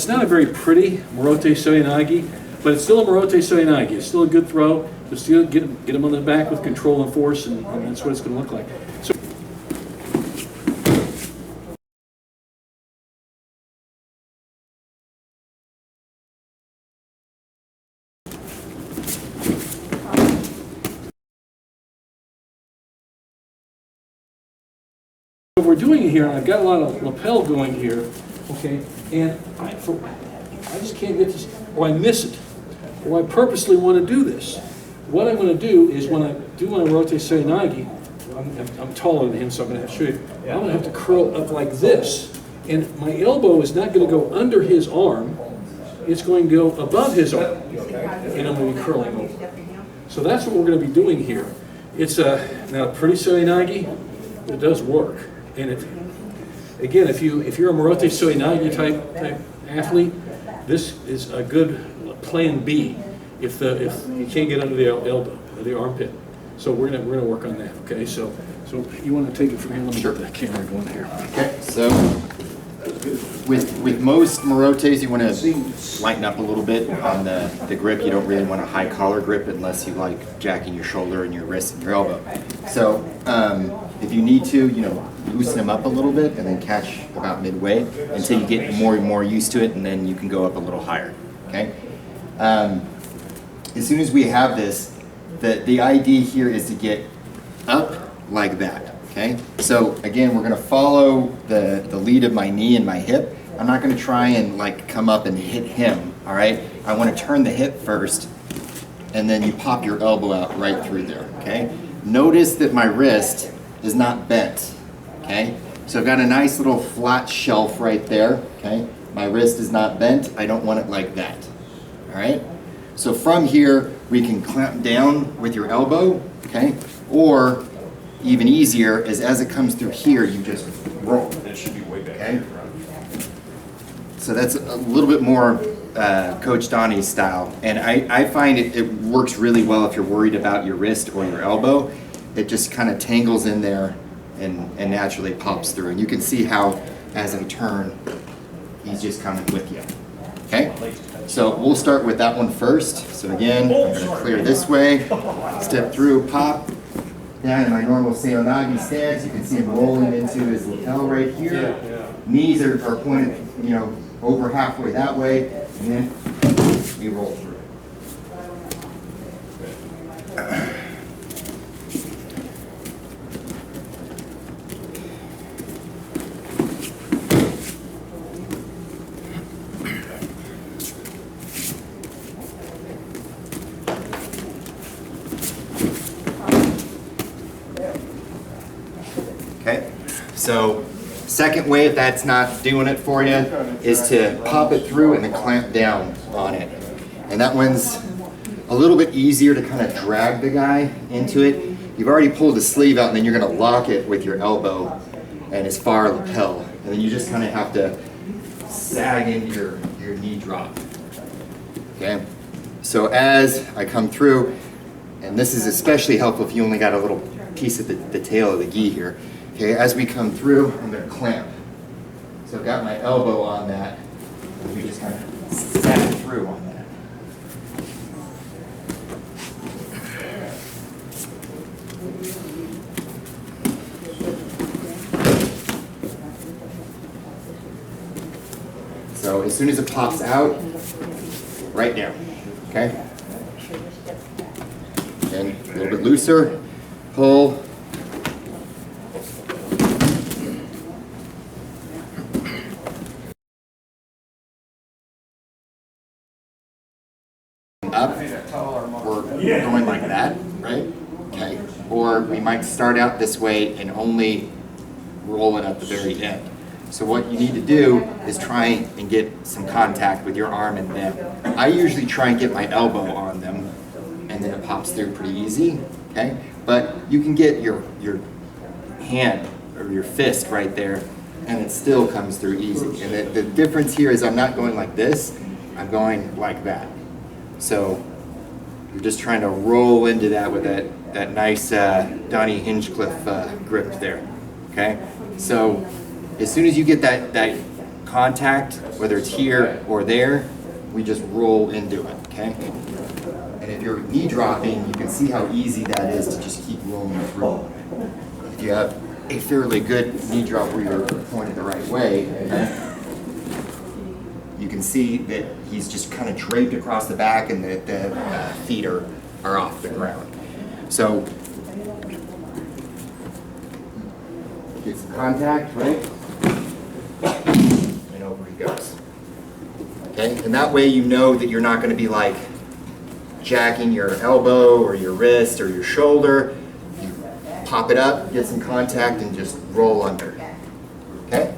it's not a very pretty Morote Seoi Nage, but it's still a Morote Seoi Nage. It's still a good throw. Just get him on the back with control and force, and that's what it's going to look like. So, what we're doing here, I've got a lot of lapel going here, okay, and I just can't get this, or I miss it, or I purposely want to do this. What I'm going to do is when I do my Morote Seoi Nage, I'm taller than him, so I'm going to have to show you. I'm going to have to curl up like this, and my elbow is not going to go under his arm, it's going to go above his arm, and I'm going to be curling over. So that's what we're going to be doing here. It's not a pretty Seoi Nage, but it does work. And it, again, if you're a Morote Seoi Nage type athlete, this is a good plan B if you can't get under the elbow or the armpit. So we're gonna work on that. Okay. So you want to take it from here? Let me get the camera going here. Okay. So with most Morotes, you want to lighten up a little bit on the grip. You don't really want a high collar grip unless you like jacking your shoulder and your wrist and your elbow. So if you need to, loosen them up a little bit and then catch about midway until you get more and more used to it, and then you can go up a little higher. Okay. As soon as we have this, the idea here is to get up like that. Okay. So again, we're going to follow the lead of my knee and my hip. I'm not going to try and come up and hit him. All right. I want to turn the hip first, and then you pop your elbow out right through there. Okay. Notice that my wrist is not bent. Okay, so I've got a nice little flat shelf right there. Okay, my wrist is not bent. I don't want it like that. All right, so from here we can clamp down with your elbow. Okay, or even easier is as it comes through here, you just roll. That should be way back. Okay, so that's a little bit more Coach Donnie's style, and I find it works really well if you're worried about your wrist or your elbow. It just kind of tangles in there and naturally pops through. And you can see how, as I turn, he's just coming with you. Okay? So we'll start with that one first. So again, I'm going to clear this way, step through, pop, down in my normal Seoi Nage stance. You can see him rolling into his lapel right here. Knees are pointed, over halfway that way, and then we roll through. Okay, so second way, if that's not doing it for you, is to pop it through and then clamp down on it. And that one's a little bit easier to kind of drag the guy into it. You've already pulled the sleeve out, and then you're going to lock it with your elbow and his far lapel. And then you just kind of have to sag into your knee drop. Okay, so as I come through, and this is especially helpful if you only got a little piece of the tail of the gi here. Okay, as we come through, I'm going to clamp. So I've got my elbow on that, and we just kind of sag through on that. So as soon as it pops out, right down. Okay? And a little bit looser, pull. Up, we're going like that, right? Okay. Or we might start out this way and only roll it at the very end. So what you need to do is try and get some contact with your arm and them. I usually try and get my elbow on them, and then it pops through pretty easy, okay? But you can get your hand or your fist right there, and it still comes through easy. And the difference here is I'm not going like this, I'm going like that. So you're just trying to roll into that with that nice Donnie Hinchcliffe grip there, okay? So as soon as you get that contact, whether it's here or there, we just roll into it, okay? And if you're knee dropping, you can see how easy that is to just keep rolling through. If you have a fairly good knee drop where you're pointed the right way, okay, you can see that he's just kind of draped across the back and the feet are off the ground. So, get some contact, right? And over he goes. Okay, and that way you know that you're not going to be like jacking your elbow or your wrist or your shoulder. You pop it up, get some contact, and just roll under. Okay?